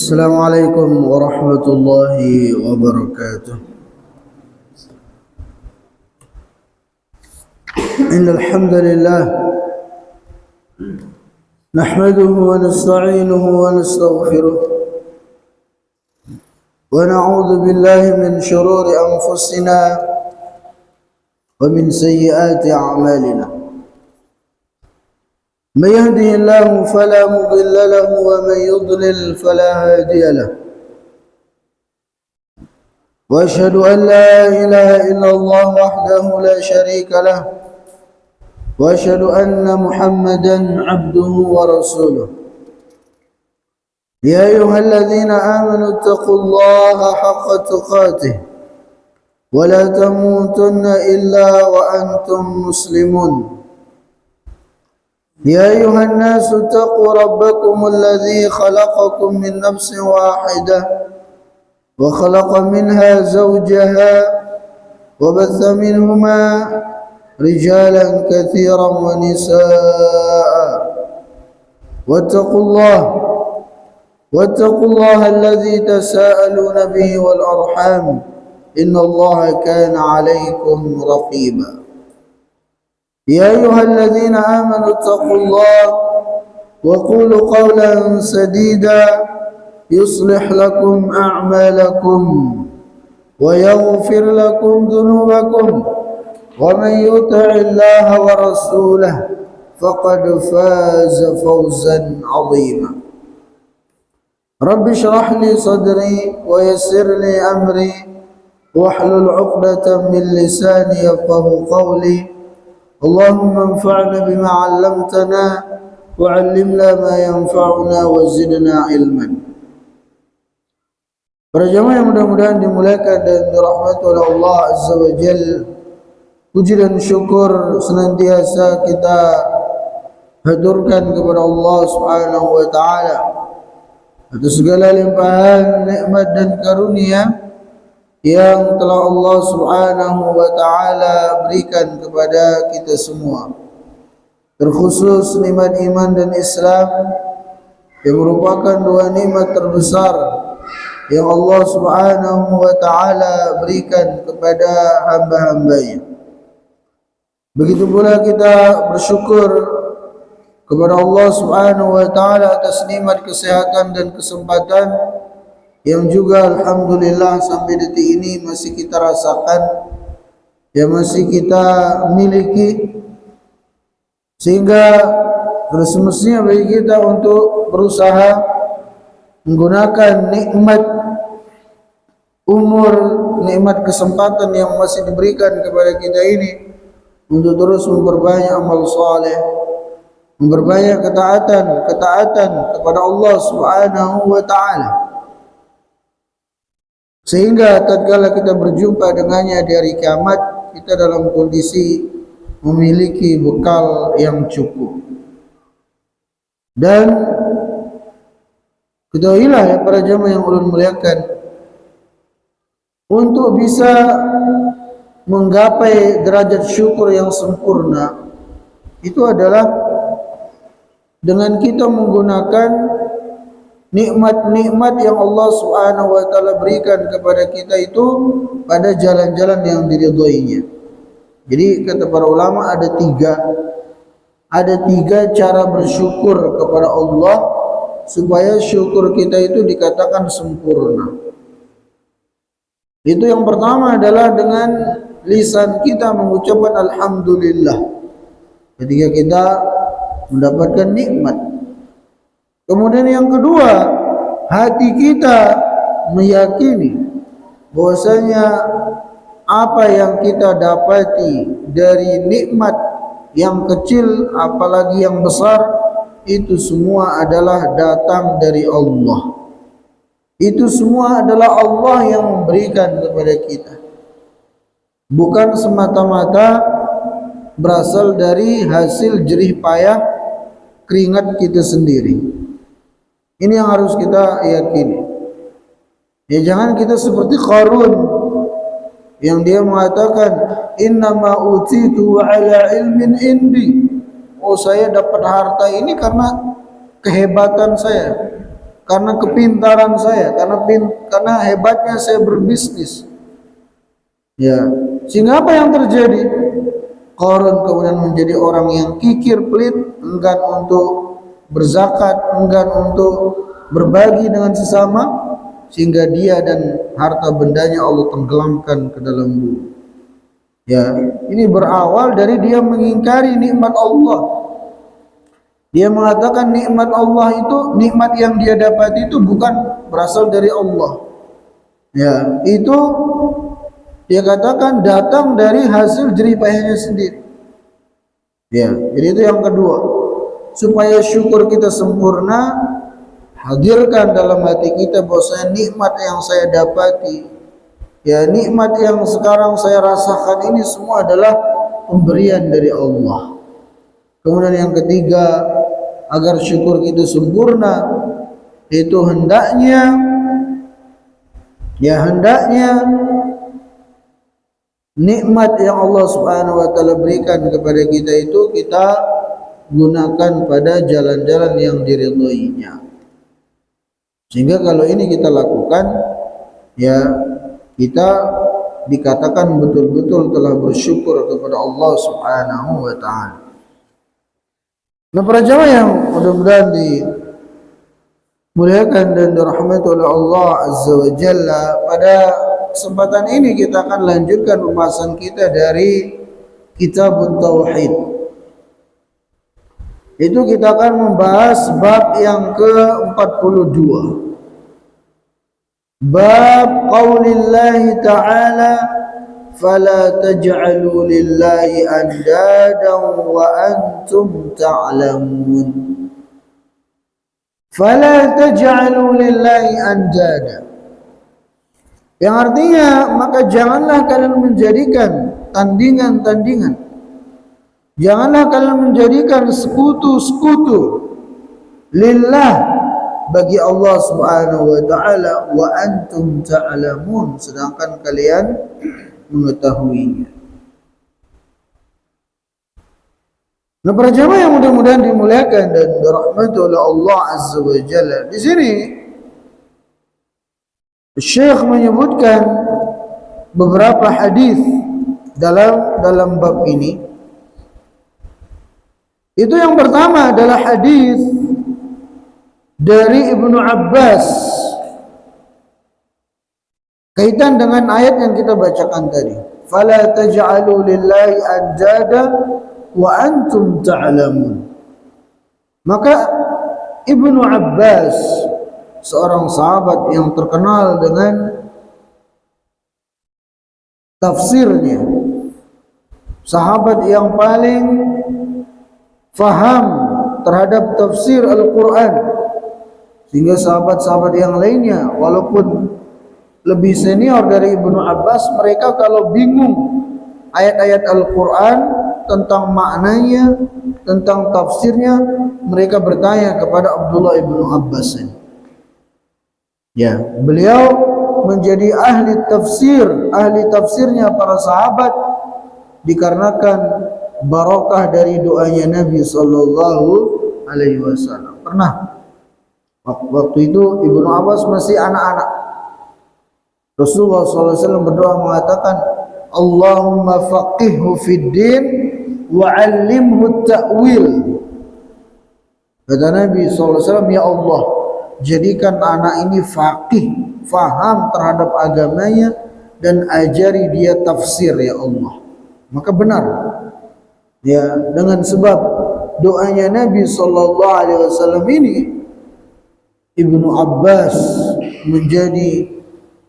السلام عليكم ورحمة الله وبركاته. إن الحمد لله نحمده ونستعينه ونستغفره ونعوذ بالله من شرور أنفسنا ومن سيئات أعمالنا. من يهده الله فلا مضل له ومن يضلل فلا هادي له. وأشهد أن لا إله إلا الله وحده لا شريك له، وأشهد أن محمدا عبده ورسوله. يا أيها الذين آمنوا اتقوا الله حق تقاته ولا تموتن إلا وأنتم مسلمون. يا أيها الناس اتقوا ربكم الذي خلقكم من نفس واحدة وخلق منها زوجها وبث منهما رجالا كثيرا ونساء. واتقوا الله الذي تساءلون به والأرحام إن الله كان عليكم رقيبا. يا أيها الذين آمنوا اتقوا الله وقولوا قولا سديدا يصلح لكم أعمالكم ويغفر لكم ذنوبكم، ومن يطع الله ورسوله فقد فاز فوزا عظيما. رب اشرح لي صدري ويسر لي أمري واحلل عقدة من لساني يفقه قولي. اللهم انفعنا بما علمتنا وعلمنا ما ينفعنا وزدنا علما. Para jamaah yang mudah-mudahan dimuliakan dan dirahmati oleh Allah Azza wa Jalla, puji dan syukur senantiasa kita haturkan kepada Allah Subhanahu wa taala atas segala limpahan nikmat dan karunia yang telah Allah Subhanahu wa taala berikan kepada kita semua, terkhusus nikmat iman dan Islam yang merupakan dua nikmat terbesar yang Allah Subhanahu wa taala berikan kepada hamba-hambanya. Begitu pula kita bersyukur kepada Allah Subhanahu wa taala atas nikmat kesehatan dan kesempatan yang juga alhamdulillah sampai detik ini masih kita rasakan, yang masih kita miliki, sehingga sudah semestinya bagi kita untuk berusaha menggunakan nikmat umur, nikmat kesempatan yang masih diberikan kepada kita ini untuk terus memperbanyak amal saleh, memperbanyak ketaatan kepada Allah Subhanahu wa taala, sehingga tatkala kita berjumpa dengannya di hari kiamat, kita dalam kondisi memiliki bekal yang cukup. Dan ketahuilah ya para jamaah yang ulun muliakan, untuk bisa menggapai derajat syukur yang sempurna itu adalah dengan kita menggunakan nikmat-nikmat yang Allah Subhanahu wa taala berikan kepada kita itu pada jalan-jalan yang diridhoinya. Jadi kata para ulama ada tiga cara bersyukur kepada Allah supaya syukur kita itu dikatakan sempurna. Itu yang pertama adalah dengan lisan kita mengucapkan alhamdulillah ketika kita mendapatkan nikmat. Kemudian yang kedua, hati kita meyakini bahwasanya apa yang kita dapati dari nikmat yang kecil apalagi yang besar itu semua adalah datang dari Allah. Itu semua adalah Allah yang memberikan kepada kita, bukan semata-mata berasal dari hasil jerih payah keringat kita sendiri. Ini yang harus kita yakini. Ya, jangan kita seperti Qarun yang dia mengatakan innama utitu ala ilmin indi. Oh, saya dapat harta ini karena kehebatan saya. karena kepintaran saya, karena hebatnya saya berbisnis. Ya, sehingga apa yang terjadi? Qarun kemudian menjadi orang yang kikir, pelit, enggan untuk berzakat, enggan untuk berbagi dengan sesama, sehingga dia dan harta bendanya Allah tenggelamkan ke dalam bumi. Ya, ini berawal dari dia mengingkari nikmat Allah. Dia mengatakan nikmat Allah itu, nikmat yang dia dapat itu bukan berasal dari Allah. Ya, itu dia katakan datang dari hasil jerih payahnya sendiri. Ya, jadi itu yang kedua. Supaya syukur kita sempurna, hadirkan dalam hati kita bahwasanya nikmat yang saya dapati, ya nikmat yang sekarang saya rasakan ini semua adalah pemberian dari Allah. Kemudian yang ketiga, agar syukur kita sempurna, itu hendaknya nikmat yang Allah Subhanahu wa taala berikan kepada kita itu kita gunakan pada jalan-jalan yang diridhoinya. Sehingga kalau ini kita lakukan, ya kita dikatakan betul-betul telah bersyukur kepada Allah Subhanahu wa taala. Nah, para jamaah yang mudah-mudahan dimuliakan dan dirahmati oleh Allah Azza wa Jalla, pada kesempatan ini kita akan lanjutkan pembahasan kita dari Kitab Tauhid. Itu kita akan membahas bab yang ke-42. Bab qaulillahi ta'ala fala taj'alu lillahi andadan wa antum ta'lamun. Fala taj'alu lillahi andadan, yang artinya maka janganlah kalian menjadikan tandingan-tandingan, janganlah kalian menjadikan sekutu-sekutu lillah, bagi Allah Subhanahu wa taala, wa antum ta'lamun, sedangkan kalian mengetahuinya. Nah, para jamaah yang mudah-mudahan dimuliakan dan dirahmati oleh Allah Azza wa Jalla, di sini Syekh menyebutkan beberapa hadis dalam bab ini. Itu yang pertama adalah hadis dari Ibnu Abbas kaitan dengan ayat yang kita bacakan tadi. Fala taj'alu lillahi andada wa antum ta'lamun. Maka Ibnu Abbas, seorang sahabat yang terkenal dengan tafsirnya, sahabat yang paling faham terhadap tafsir Al-Quran, sehingga sahabat-sahabat yang lainnya walaupun lebih senior dari Ibnu Abbas, mereka kalau bingung ayat-ayat Al-Quran tentang maknanya, tentang tafsirnya, mereka bertanya kepada Abdullah Ibnu Abbas. Ya, beliau menjadi ahli tafsirnya para sahabat dikarenakan barakah dari doanya Nabi sallallahu alaihi wasallam. Pernah waktu itu Ibnu Abbas masih anak-anak, Rasulullah sallallahu alaihi wasallam berdoa mengatakan, Allahumma faqihhu fid din wa 'allimhu ta'wil. Kata Nabi sallallahu alaihi wasallam, ya Allah, jadikan anak ini faqih, faham terhadap agamanya, dan ajari dia tafsir ya Allah. Maka benar, ya, dengan sebab doanya Nabi sallallahu alaihi wasallam ini, Ibnu Abbas menjadi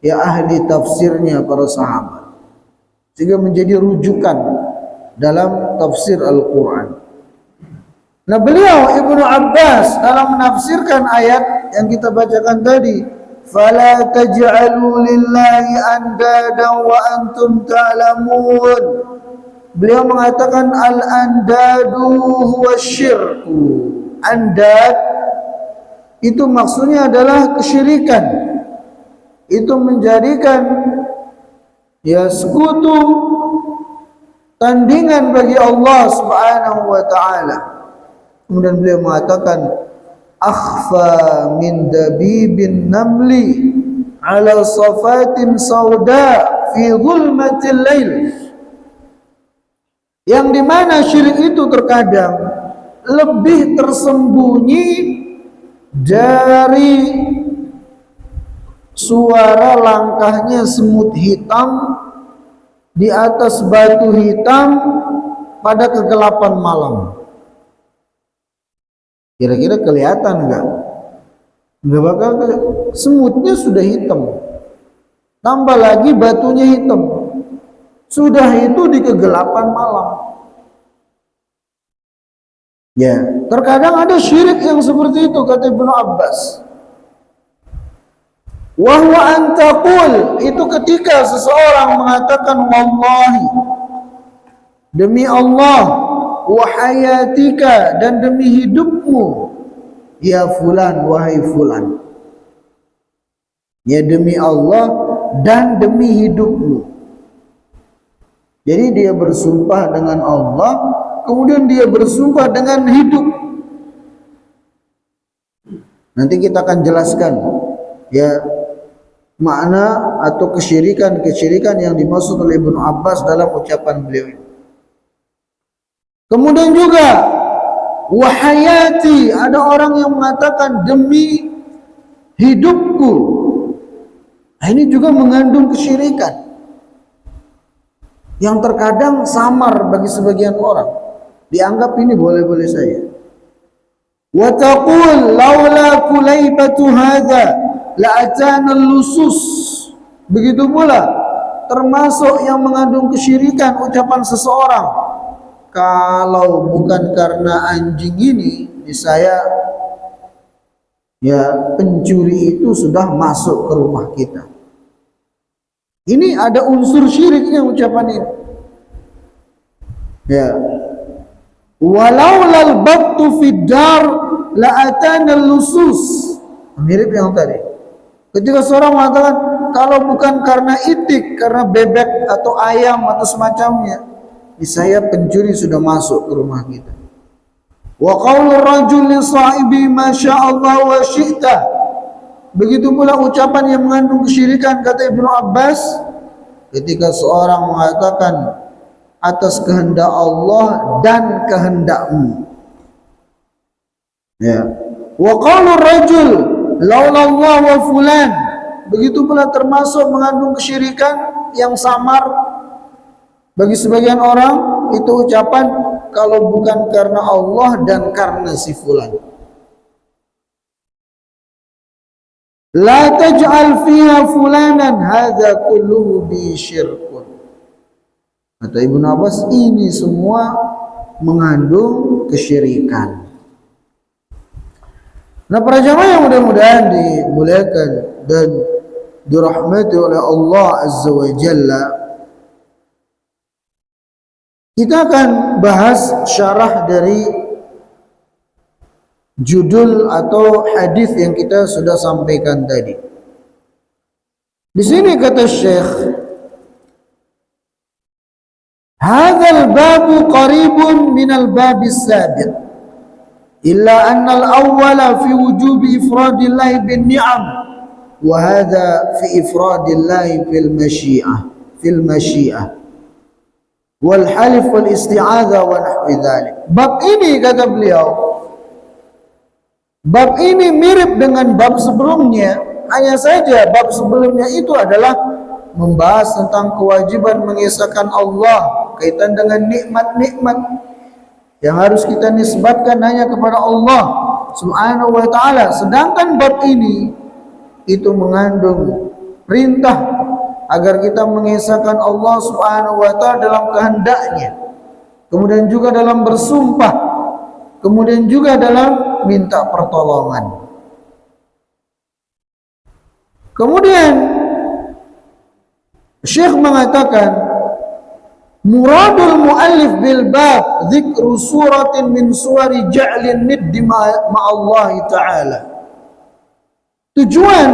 ya ahli tafsirnya para sahabat, sehingga menjadi rujukan dalam tafsir Al-Quran. Nah, beliau Ibnu Abbas dalam menafsirkan ayat yang kita bacakan tadi, fala taj'alu lillahi andadan wa antum ta'lamun, beliau mengatakan al-andadu huwa syirku. Andad itu maksudnya adalah kesyirikan, itu menjadikan ya sekutu, tandingan bagi Allah Subhanahu wa taala. Kemudian beliau mengatakan akhfa min dabibin namli ala safatin sauda fi zulmatil lail, yang dimana syirik itu terkadang lebih tersembunyi dari suara langkahnya semut hitam di atas batu hitam pada kegelapan malam. Kira-kira kelihatan enggak? Enggak bakal kelihatan. Semutnya sudah hitam, tambah lagi batunya hitam, sudah itu di kegelapan malam. Ya, terkadang ada syirik yang seperti itu, kata Ibnu Abbas. Wa huwa an taqul, itu ketika seseorang mengatakan wallahi, demi Allah, wa hayatika, dan demi hidupmu, ya fulan, wahai fulan. Ya, demi Allah dan demi hidupmu. Jadi dia bersumpah dengan Allah, kemudian dia bersumpah dengan hidup. Nanti kita akan jelaskan ya makna atau kesyirikan yang dimaksud oleh Ibnu Abbas dalam ucapan beliau ini. Kemudian juga wahayati, ada orang yang mengatakan demi hidupku. Nah, ini juga mengandung kesyirikan yang terkadang samar bagi sebagian orang. Dianggap ini boleh-boleh saja. Wa taqul laula kulaibatu hadza la atana lusus. Begitu pula termasuk yang mengandung kesyirikan ucapan seseorang, kalau bukan karena anjing ini, saya ya pencuri itu sudah masuk ke rumah kita. Ini ada unsur syiriknya ucapan ini. Ya. Walau lal battu fid dar la atana lusus. Mirip yang tadi. Ketika seorang mengatakan kalau bukan karena itik, karena bebek atau ayam atau semacamnya, saya pencuri sudah masuk ke rumah kita. Wa qaulur rajul li sahibi ma sya'allah wa syi'ta. Begitu pula ucapan yang mengandung kesyirikan, kata Ibnu Abbas, ketika seorang mengatakan atas kehendak Allah dan kehendakmu. Ya. Wa qaulur rajul laula Allah wa fulan. Begitu pula termasuk mengandung kesyirikan yang samar bagi sebagian orang, itu ucapan kalau bukan karena Allah dan karena si fulan. La taj'al fiha fulanan hadza kulluhu bi syirkun. Kata Ibnu Abbas, ini semua mengandung kesyirikan. Nah, para jamaah yang mudah-mudahan dimuliakan dan dirahmati oleh Allah Azza wa Jalla, kita akan bahas syarah dari judul atau hadis yang kita sudah sampaikan tadi. Di sini kata Syekh, hadzal babu qaribun minal babis sabiq, illa anna al-awwala fi wujubi ifradillahi bin ni'am, wa hadha fi ifradillahi fil masyi'ah wal halif wal isti'adha wa nahwi dhalik. Bab ini, kata beliau, bab ini mirip dengan bab sebelumnya, hanya saja bab sebelumnya itu adalah membahas tentang kewajiban mengesahkan Allah kaitan dengan nikmat-nikmat yang harus kita nisbatkan hanya kepada Allah Subhanahu wa ta'ala. Sedangkan bab ini itu mengandung perintah agar kita mengesahkan Allah Subhanahu wa ta'ala dalam kehendaknya, kemudian juga dalam bersumpah, kemudian juga dalam minta pertolongan. Kemudian Syekh mengatakan, muradul muallif bil bab dzikru suratin min suwari ja'lin niddi ma'allah ta'ala. Tujuan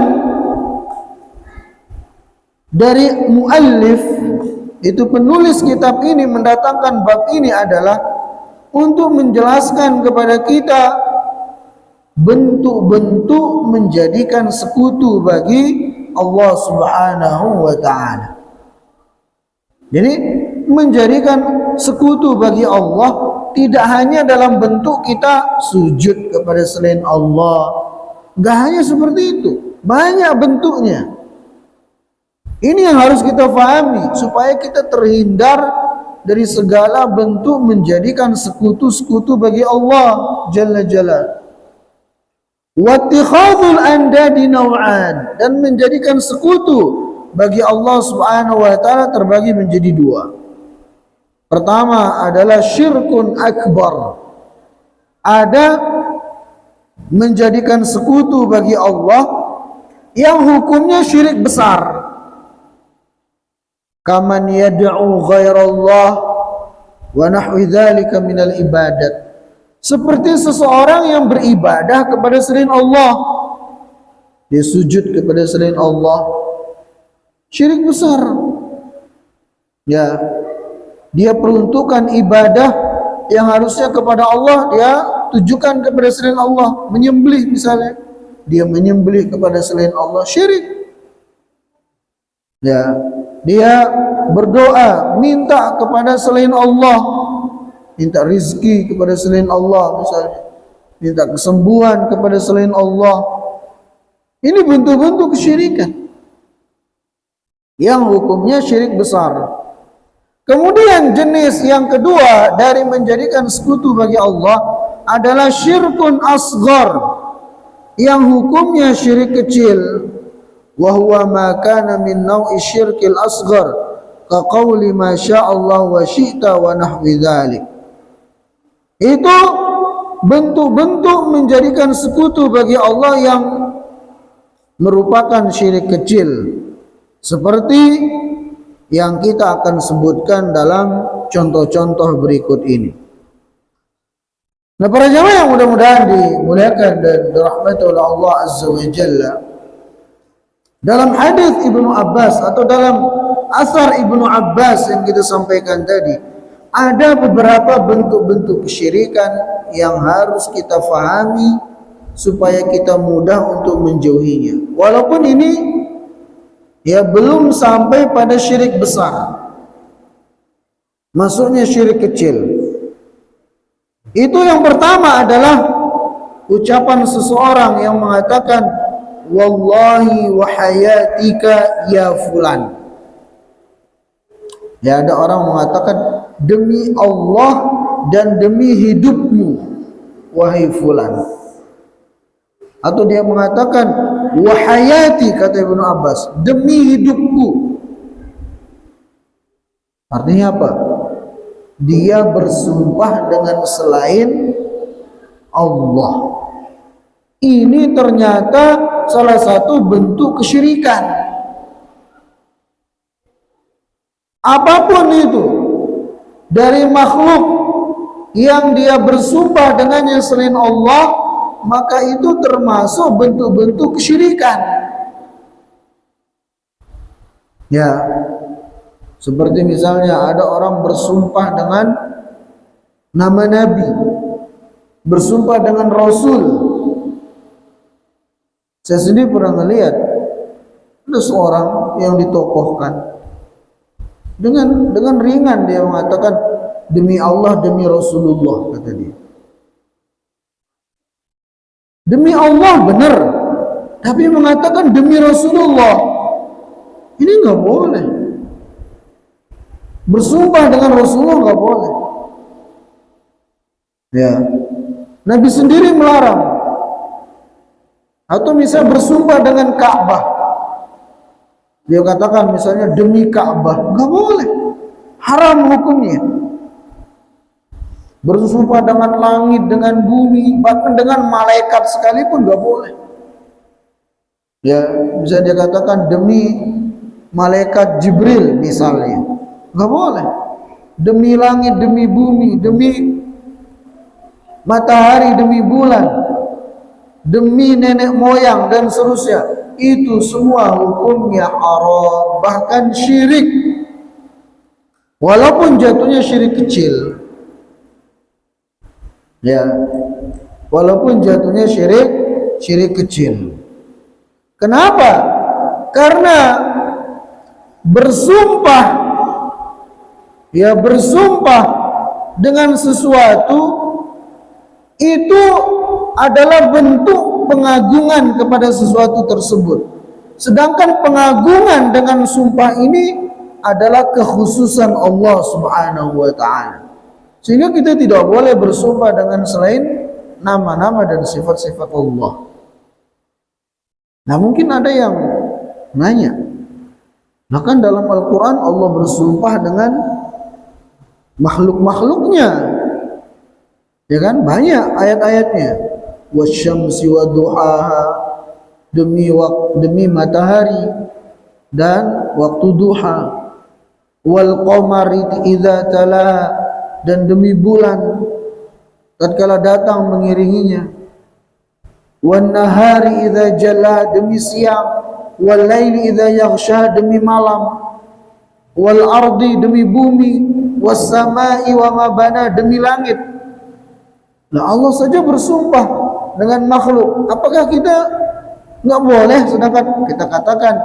dari muallif, itu penulis kitab ini mendatangkan bab ini adalah untuk menjelaskan kepada kita bentuk-bentuk menjadikan sekutu bagi Allah Subhanahu wa taala. Jadi menjadikan sekutu bagi Allah tidak hanya dalam bentuk kita sujud kepada selain Allah. Enggak hanya seperti itu, banyak bentuknya. Ini yang harus kita pahami supaya kita terhindar dari segala bentuk menjadikan sekutu-sekutu bagi Allah Jalla Jalla. Wattikhadul andadi naw'an, dan menjadikan sekutu bagi Allah Subhanahu wa taala terbagi menjadi dua. Pertama adalah syirkun akbar. Ada menjadikan sekutu bagi Allah yang hukumnya syirik besar. Kaman yad'u ghairallah wa nahwi dzalika minal ibadat. Seperti seseorang yang beribadah kepada selain Allah, dia sujud kepada selain Allah, syirik besar. Ya, dia peruntukan ibadah yang harusnya kepada Allah, dia tujukan kepada selain Allah. Menyembelih misalnya, dia menyembelih kepada selain Allah, syirik. Ya, dia berdoa minta kepada selain Allah, minta rizki kepada selain Allah misalnya, minta kesembuhan kepada selain Allah. Ini bentuk-bentuk kesyirikan yang hukumnya syirik besar. Kemudian jenis yang kedua dari menjadikan sekutu bagi Allah adalah syirkun asghar, yang hukumnya syirik kecil. Wa huwa ma kana min naw'i syirkil asghar ka qauli ma sya'allah wa syi'ta wa nahwi dzalik. Itu bentuk-bentuk menjadikan sekutu bagi Allah yang merupakan syirik kecil, seperti yang kita akan sebutkan dalam contoh-contoh berikut ini. Nah, para jamaah yang mudah-mudahan dimuliakan dan dirahmati oleh Allah Azza wa Jalla, dalam hadis Ibnu Abbas atau dalam asar Ibnu Abbas yang kita sampaikan tadi, ada beberapa bentuk-bentuk kesyirikan yang harus kita fahami supaya kita mudah untuk menjauhinya. Walaupun ini ya belum sampai pada syirik besar, maksudnya syirik kecil. Itu yang pertama adalah ucapan seseorang yang mengatakan wallahi wa hayatika ya fulan. Ya, ada orang mengatakan demi Allah dan demi hidupmu wahai fulan. Atau dia mengatakan wahayati, kata Ibnu Abbas, demi hidupku. Artinya apa? Dia bersumpah dengan selain Allah. Ini ternyata salah satu bentuk kesyirikan. Apapun itu dari makhluk yang dia bersumpah dengannya selain Allah, maka itu termasuk bentuk-bentuk kesyirikan. Ya, seperti misalnya ada orang bersumpah dengan nama Nabi, bersumpah dengan Rasul. Saya sendiri pernah melihat ada seorang yang ditokohkan, dengan ringan dia mengatakan demi Allah, demi Rasulullah, kata dia. Demi Allah benar, tapi mengatakan demi Rasulullah, ini nggak boleh. Bersumpah dengan Rasulullah nggak boleh. Ya, Nabi sendiri melarang. Atau misalnya bersumpah dengan Ka'bah, dia katakan misalnya demi Ka'bah, nggak boleh, haram hukumnya. Bersumpah dengan langit, dengan bumi, bahkan dengan malaikat sekalipun nggak boleh. Ya, bisa dia katakan demi malaikat Jibril misalnya, nggak boleh. Demi langit, demi bumi, demi matahari, demi bulan, demi nenek moyang dan seterusnya. Itu semua hukumnya haram, bahkan syirik, walaupun jatuhnya syirik kecil. Ya, walaupun jatuhnya syirik kecil. Kenapa? Karena bersumpah dengan sesuatu itu adalah bentuk pengagungan kepada sesuatu tersebut. Sedangkan pengagungan dengan sumpah ini adalah kekhususan Allah Subhanahu wa taala. Sehingga kita tidak boleh bersumpah dengan selain nama-nama dan sifat-sifat Allah. Nah, mungkin ada yang nanya, nah kan dalam Al-Quran Allah bersumpah dengan makhluk-makhluknya, ya kan, banyak ayat-ayatnya. Wasyamsi wa duhaha, demi matahari dan waktu duha. Wal qamari idza talaha, dan demi bulan tatkala datang mengiringinya. Wan nahari idza jalla, demi siang. Wal laili idza yaghsha, demi malam. Wal ardi, demi bumi. Was samai wa ma bana, demi langit. Nah, Allah saja bersumpah dengan makhluk. Apakah kita enggak boleh? Sedangkan kita katakan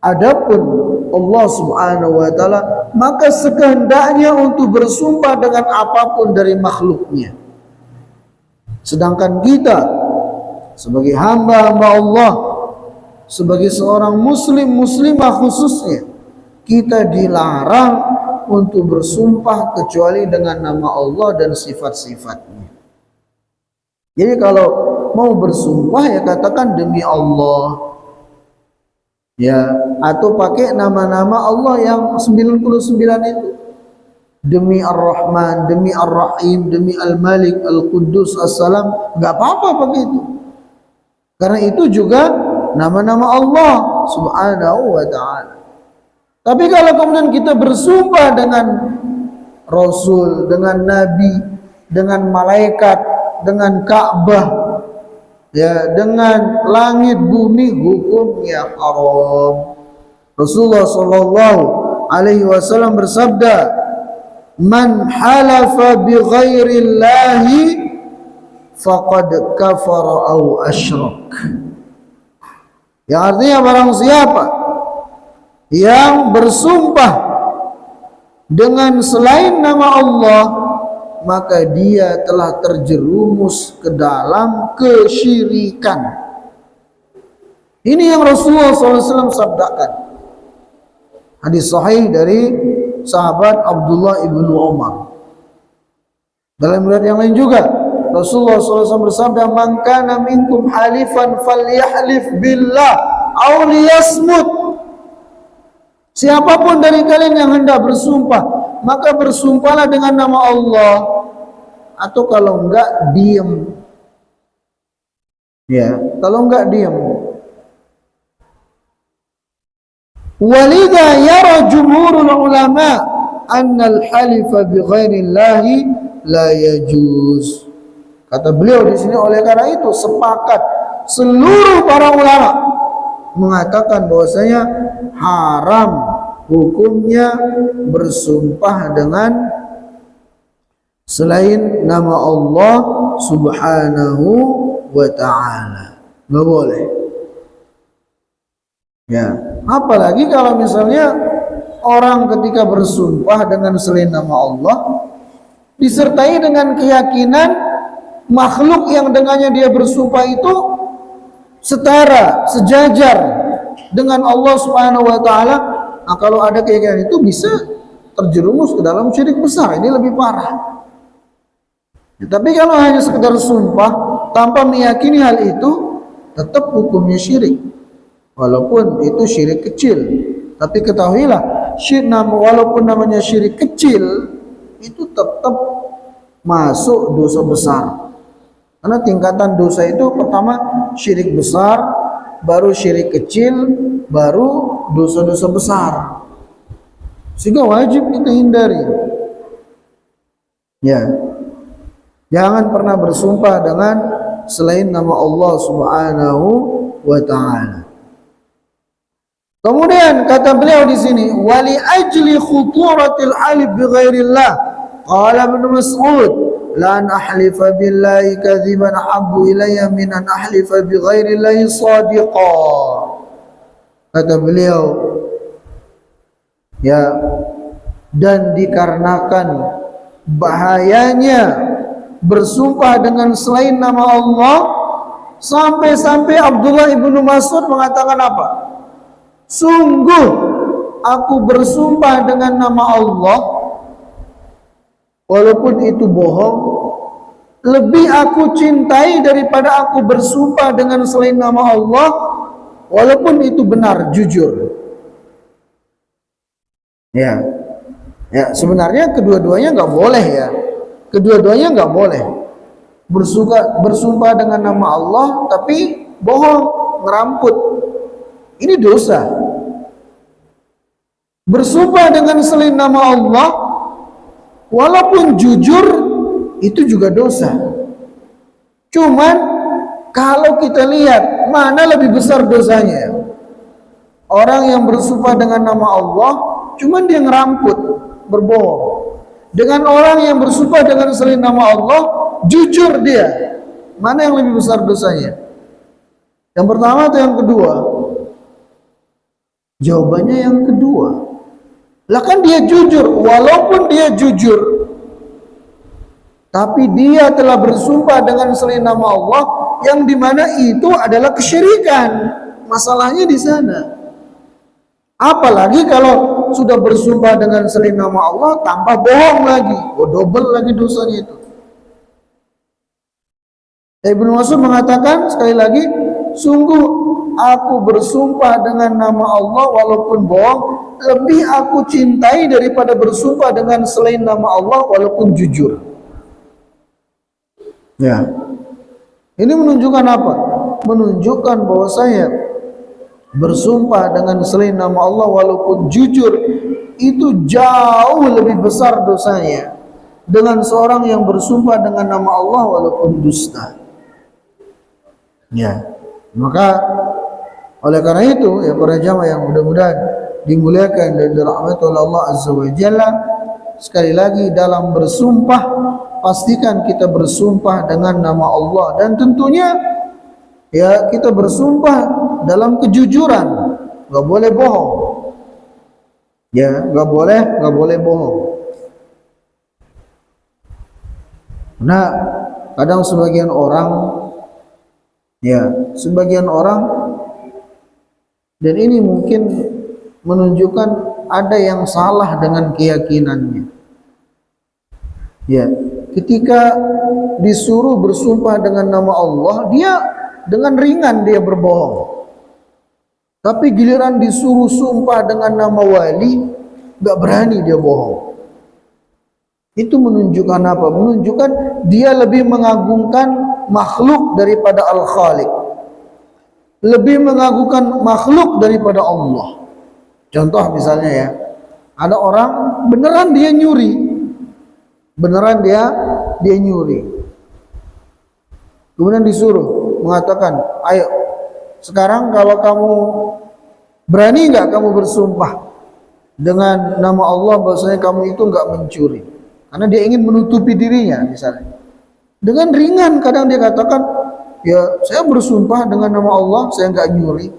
adapun Allah Subhanahu wa taala maka sekehendaknya untuk bersumpah dengan apapun dari makhluknya. Sedangkan kita sebagai hamba-hamba Allah, sebagai seorang muslimah khususnya, kita dilarang untuk bersumpah kecuali dengan nama Allah dan sifat-sifatnya. Jadi kalau mau bersumpah ya katakan demi Allah, ya, atau pakai nama-nama Allah yang 99 itu. Demi Ar-Rahman, demi Ar-Rahim, demi Al-Malik, Al-Quddus, As-Salam, enggak apa-apa pakai itu. Karena itu juga nama-nama Allah Subhanahu wa ta'ala. Tapi kalau kemudian kita bersumpah dengan Rasul, dengan Nabi, dengan malaikat, dengan Ka'bah, ya, dengan langit bumi, hukumnya haram. Rasulullah sallallahu alaihi wasallam bersabda, "Man halafa bi ghairillahi faqad kafara au asyrak." Yang artinya barang siapa yang bersumpah dengan selain nama Allah, maka dia telah terjerumus ke dalam kesyirikan. Ini yang Rasulullah SAW sabdakan. Hadis sahih dari sahabat Abdullah ibnu Umar. Dalam riwayat yang lain juga Rasulullah SAW bersabda, "Man kana minkum halifan falyahlif billah aw liyasmut." Siapapun dari kalian yang hendak bersumpah, maka bersumpahlah dengan nama Allah, atau kalau enggak diam. Ya, kalau enggak diam. Walidha yara jumhurul ulama anna al-halifa bi ghairillahi la yajuz. Kata beliau di sini, oleh karena itu sepakat seluruh para ulama mengatakan bahwasanya haram hukumnya bersumpah dengan selain nama Allah Subhanahu wa ta'ala. Nggak boleh. Ya, apalagi kalau misalnya orang ketika bersumpah dengan selain nama Allah disertai dengan keyakinan makhluk yang dengannya dia bersumpah itu setara, sejajar dengan Allah Subhanahu wa ta'ala. Nah, kalau ada keyakinan itu bisa terjerumus ke dalam syirik besar. Ini lebih parah. Ya, tapi kalau hanya sekedar sumpah tanpa meyakini hal itu, tetap hukumnya syirik. Walaupun itu syirik kecil. Tapi ketahuilah, walaupun namanya syirik kecil, itu tetap masuk dosa besar. Karena tingkatan dosa itu pertama syirik besar, baru syirik kecil, baru dosa-dosa besar. Sehingga wajib kita hindari. Ya, jangan pernah bersumpah dengan selain nama Allah Subhanahu wa ta'ala. Kemudian kata beliau di sini, wali ajli khuturatil halif bi ghairillah, qala Ibnu Mas'ud, la an ahlifa billahi kadziban habbu ilayya min an ahlifa bi ghairillahi shadiqa. Kata beliau, ya, dan dikarenakan bahayanya bersumpah dengan selain nama Allah, sampai-sampai Abdullah ibnu Mas'ud mengatakan apa? Sungguh aku bersumpah dengan nama Allah, walaupun itu bohong, lebih aku cintai daripada aku bersumpah dengan selain nama Allah, walaupun itu benar, jujur. Ya, ya, sebenarnya kedua-duanya nggak boleh ya. Kedua-duanya nggak boleh. Bersumpah dengan nama Allah tapi bohong, ngeramput. Ini dosa. Bersumpah dengan selain nama Allah walaupun jujur itu juga dosa. Cuman kalau kita lihat mana lebih besar dosanya, orang yang bersumpah dengan nama Allah cuman dia ngeramput, berbohong, dengan orang yang bersumpah dengan selain nama Allah jujur dia, mana yang lebih besar dosanya? Yang pertama atau yang kedua? Jawabannya yang kedua. Lah kan dia jujur, walaupun dia jujur tapi dia telah bersumpah dengan selain nama Allah, yang dimana itu adalah kesyirikan. Masalahnya di sana. Apalagi kalau sudah bersumpah dengan selain nama Allah tambah bohong lagi, double lagi dosanya itu. Ibnu Mas'ud mengatakan sekali lagi, sungguh aku bersumpah dengan nama Allah walaupun bohong, lebih aku cintai daripada bersumpah dengan selain nama Allah walaupun jujur. Ya, ini menunjukkan apa? Menunjukkan bahwa saya bersumpah dengan selain nama Allah walaupun jujur itu jauh lebih besar dosanya dengan seorang yang bersumpah dengan nama Allah walaupun dusta. Ya, maka oleh karena itu ya para jamaah yang mudah-mudahan dimuliakan dan dirahmati oleh Allah Azza wa Jalla, sekali lagi dalam bersumpah pastikan kita bersumpah dengan nama Allah, dan tentunya ya kita bersumpah dalam kejujuran, nggak boleh bohong. Ya, nggak boleh bohong. Nah, kadang sebagian orang, dan ini mungkin menunjukkan ada yang salah dengan keyakinannya. Ya, ketika disuruh bersumpah dengan nama Allah, dia dengan ringan dia berbohong. Tapi giliran disuruh sumpah dengan nama wali, gak berani dia bohong. Itu menunjukkan apa? Menunjukkan dia lebih mengagungkan makhluk daripada Al-Khaliq, lebih mengagungkan makhluk daripada Allah. Contoh misalnya ya, ada orang beneran dia nyuri, kemudian disuruh mengatakan, ayo sekarang kalau kamu berani nggak kamu bersumpah dengan nama Allah bahwasanya kamu itu nggak mencuri, karena dia ingin menutupi dirinya misalnya. Dengan ringan kadang dia katakan, ya saya bersumpah dengan nama Allah saya nggak nyuri.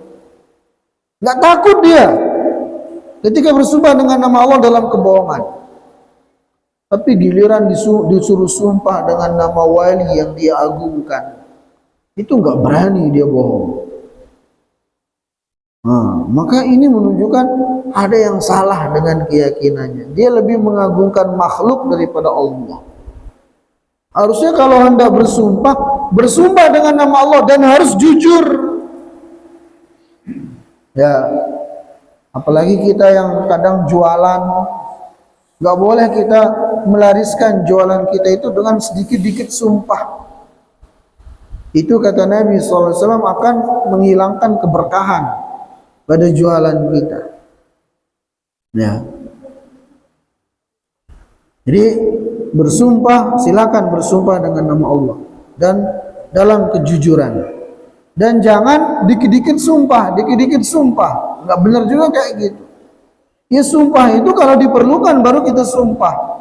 Nggak takut dia ketika bersumpah dengan nama Allah dalam kebohongan. Tapi giliran disuruh sumpah dengan nama wali yang dia agungkan, itu nggak berani dia bohong. Nah, maka ini menunjukkan ada yang salah dengan keyakinannya. Dia lebih mengagungkan makhluk daripada Allah. Harusnya kalau hendak bersumpah dengan nama Allah dan harus jujur. Ya, apalagi kita yang kadang jualan, nggak boleh kita melariskan jualan kita itu dengan sedikit-sedikit sumpah. Itu kata Nabi SAW akan menghilangkan keberkahan pada jualan kita. Ya. Jadi bersumpah, silakan bersumpah dengan nama Allah dan dalam kejujuran. Dan jangan dikit-dikit sumpah, nggak benar juga kayak gitu. Ya sumpah itu kalau diperlukan baru kita sumpah.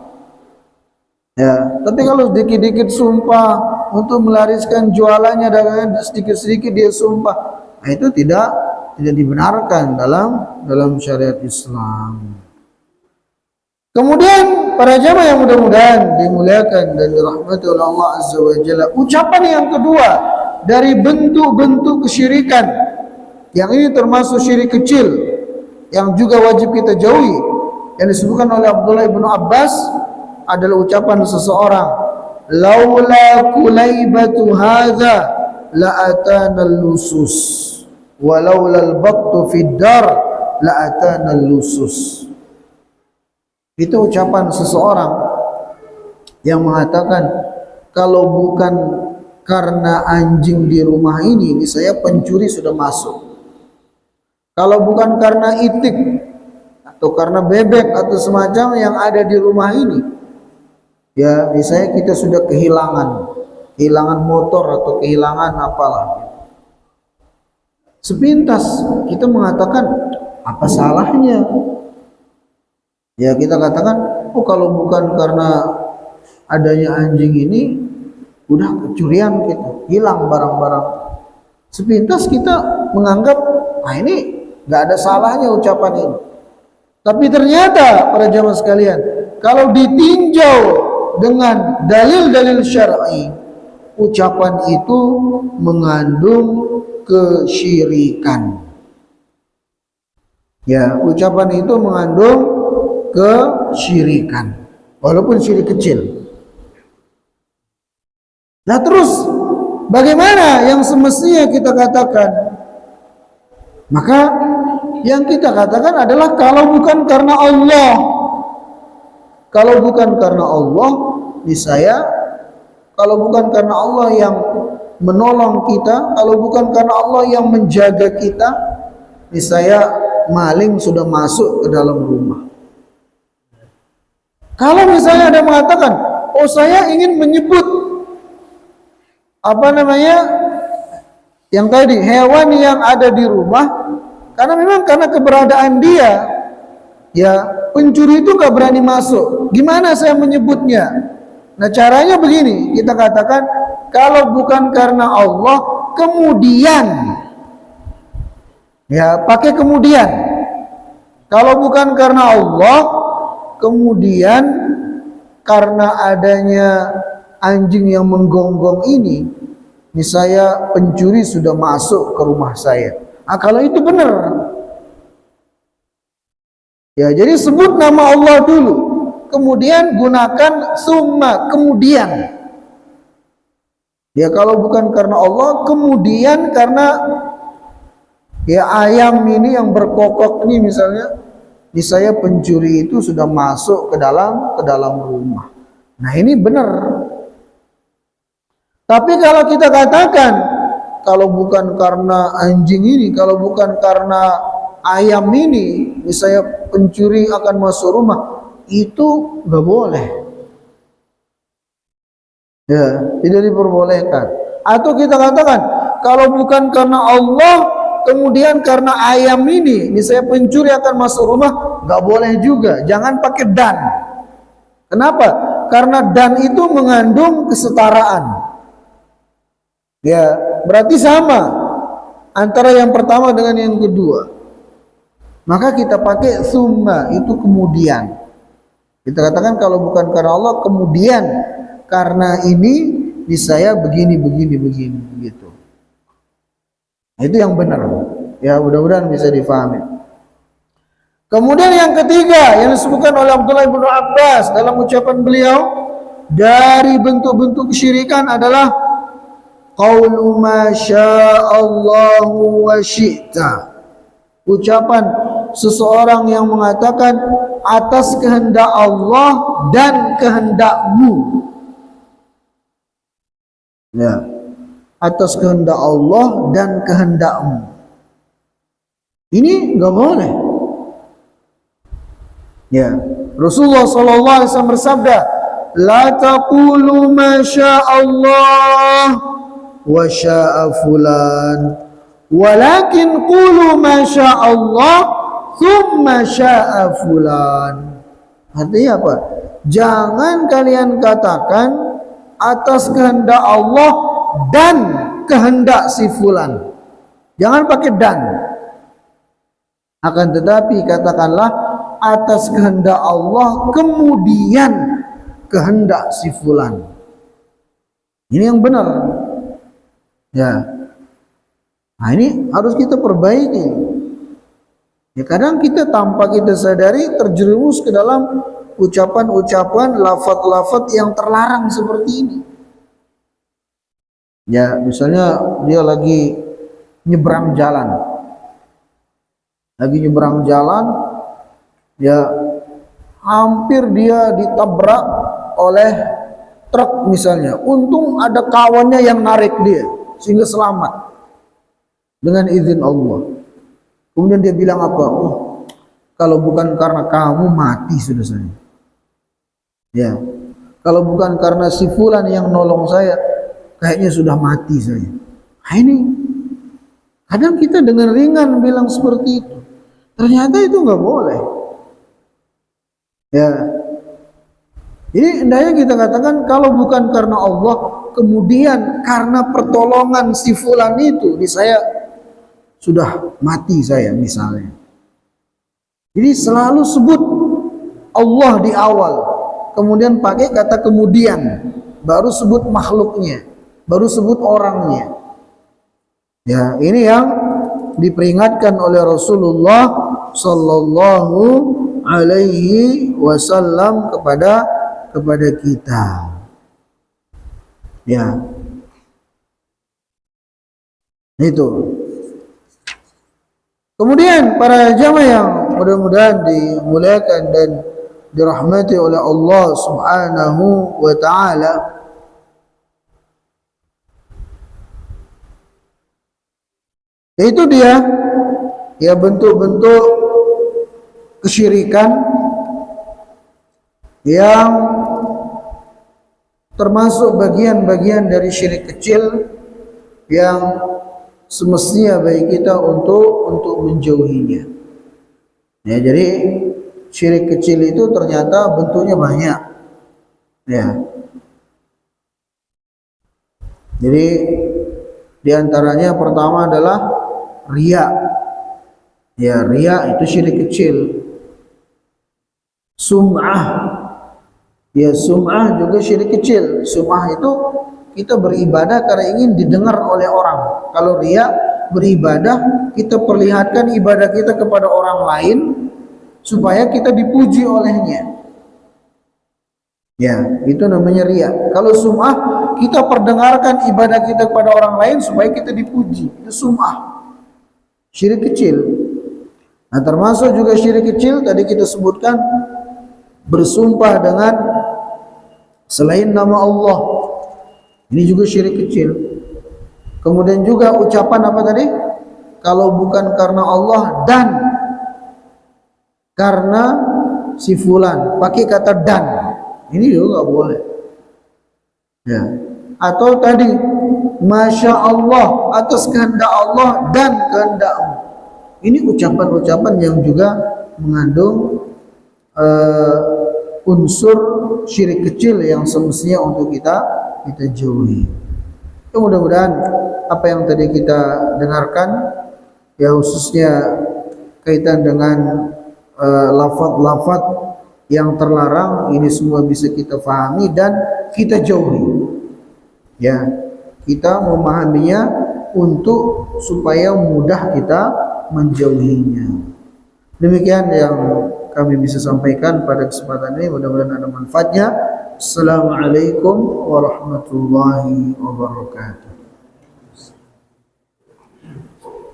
Ya, tapi kalau dikit-dikit sumpah untuk melariskan jualannya dagangan, sedikit-sedikit dia sumpah, nah itu tidak dibenarkan dalam syariat Islam. Kemudian para jamaah yang mudah-mudahan dimuliakan dan dirahmati oleh Allah Azza wa Jalla, ucapan yang kedua dari bentuk-bentuk kesyirikan, yang ini termasuk syirik kecil yang juga wajib kita jauhi, yang disebutkan oleh Abdullah bin Abbas, adalah ucapan seseorang, laula kulaibatu hadza la atana lusus wa laula al-battu fid dar la atana lusus. Itu ucapan seseorang yang mengatakan, kalau bukan karena anjing di rumah ini saya pencuri sudah masuk. Kalau bukan karena itik atau karena bebek atau semacam yang ada di rumah ini, ya misalnya kita sudah kehilangan motor atau kehilangan apalah. Sepintas kita mengatakan, apa salahnya? Ya kita katakan, oh kalau bukan karena adanya anjing ini, udah kecurian gitu, hilang barang-barang. Sepintas kita menganggap, nah ini nggak ada salahnya ucapan ini. Tapi ternyata para jamaah sekalian, kalau ditinjau dengan dalil-dalil syar'i, ucapan itu mengandung kesyirikan. Ya, ucapan itu mengandung kesyirikan, walaupun syirik kecil. Nah terus bagaimana yang semestinya kita katakan? Maka yang kita katakan adalah, kalau bukan karena Allah, kalau bukan karena Allah, niscaya kalau bukan karena Allah yang menolong kita, kalau bukan karena Allah yang menjaga kita, niscaya maling sudah masuk ke dalam rumah. Kalau misalnya ada mengatakan, oh saya ingin menyebut apa namanya yang tadi, hewan yang ada di rumah, karena memang karena keberadaan dia, ya pencuri itu gak berani masuk. Gimana saya menyebutnya? Nah caranya begini, kita katakan, kalau bukan karena Allah, kemudian, ya pakai kemudian. Kalau bukan karena Allah, kemudian karena adanya anjing yang menggonggong ini, saya pencuri sudah masuk ke rumah saya. Nah, kalau itu benar, ya jadi sebut nama Allah dulu, kemudian gunakan summa, kemudian. Ya kalau bukan karena Allah, kemudian karena ya ayam ini yang berkokok ini misalnya, saya pencuri itu sudah masuk ke dalam rumah. Nah ini benar. Tapi kalau kita katakan, kalau bukan karena anjing ini, kalau bukan karena ayam ini, saya pencuri akan masuk rumah, itu nggak boleh. Ya, tidak diperbolehkan. Atau kita katakan, kalau bukan karena Allah, kemudian karena ayam ini saya pencuri akan masuk rumah, nggak boleh juga. Jangan pakai dan. Kenapa? Karena dan itu mengandung kesetaraan. Ya, berarti sama antara yang pertama dengan yang kedua. Maka kita pakai summa, itu kemudian. Kita katakan kalau bukan karena Allah, kemudian karena ini saya begini begitu. Itu yang benar. Ya, mudah-mudahan bisa difahami. Kemudian yang ketiga yang disebutkan oleh Abdullah bin Abbas dalam ucapan beliau, dari bentuk-bentuk kesyirikan adalah qaulu ma sya'allahu wa syi'ta. Ucapan seseorang yang mengatakan atas kehendak Allah dan kehendakmu. Ya, atas kehendak Allah dan kehendakmu. Ini enggak boleh. Ya, Rasulullah sallallahu alaihi wasallam bersabda, la taqulu ma sya'allah wa sya'a fulan, walakin qulu ma sya'allah thumma sya'a fulan. Artinya apa? jangan kalian katakan atas kehendak Allah dan kehendak si fulan. Jangan pakai dan. Akan tetapi katakanlah atas kehendak Allah kemudian kehendak si fulan. Ini yang benar. Ya. Nah, ini harus kita perbaiki. Ya, kadang kita tanpa kita sadari terjerumus ke dalam ucapan-ucapan, lafaz-lafaz yang terlarang seperti ini. Ya, misalnya dia lagi nyebrang jalan. Ya, hampir dia ditabrak oleh truk misalnya. Untung ada kawannya yang narik dia sehingga selamat dengan izin Allah. Kemudian dia bilang apa? Oh, kalau bukan karena kamu mati sudah saya. Ya, kalau bukan karena si fulan yang nolong saya, kayaknya sudah mati saya. Nah, ini kadang kita dengan ringan bilang seperti itu. Ternyata itu nggak boleh. Ya, jadi hendaknya kita katakan kalau bukan karena Allah, kemudian karena pertolongan si fulan itu, di saya sudah mati saya misalnya. Jadi selalu sebut Allah di awal, kemudian pakai kata kemudian, baru sebut makhluknya, baru sebut orangnya. Ya, ini yang diperingatkan oleh Rasulullah sallallahu alaihi wasallam kepada kita. Ya. Itu. Kemudian para jamaah yang mudah-mudahan dimuliakan dan dirahmati oleh Allah Subhanahu wa taala, itu dia ya bentuk-bentuk kesyirikan yang termasuk bagian-bagian dari syirik kecil yang semestinya bagi kita untuk menjauhinya. Ya, jadi syirik kecil itu ternyata bentuknya banyak. Ya. Jadi diantaranya pertama adalah riya. Ya, riya itu syirik kecil. Sum'ah. Ya, sum'ah juga syirik kecil. Sum'ah itu kita beribadah karena ingin didengar oleh orang. Kalau riya beribadah, kita perlihatkan ibadah kita kepada orang lain supaya kita dipuji olehnya. Ya, itu namanya riya. Kalau sum'ah, kita perdengarkan ibadah kita kepada orang lain supaya kita dipuji. Itu sum'ah. Syirik kecil. Nah, termasuk juga syirik kecil tadi kita sebutkan bersumpah dengan selain nama Allah. Ini juga syirik kecil. Kemudian juga ucapan apa tadi? Kalau bukan karena Allah dan karena si fulan, pakai kata dan. Ini juga nggak boleh. Ya. Atau tadi Masya Allah, atas kehendak Allah dan kehendakmu. Ini ucapan-ucapan yang juga mengandung unsur syirik kecil yang semestinya untuk kita jauhi. Mudah-mudahan apa yang tadi kita dengarkan, ya khususnya kaitan dengan lafaz-lafaz yang terlarang, ini semua bisa kita pahami dan kita jauhi. Ya, kita memahaminya untuk supaya mudah kita menjauhinya. Demikian yang kami bisa sampaikan pada kesempatan ini, mudah-mudahan ada manfaatnya. Assalamualaikum warahmatullahi wabarakatuh.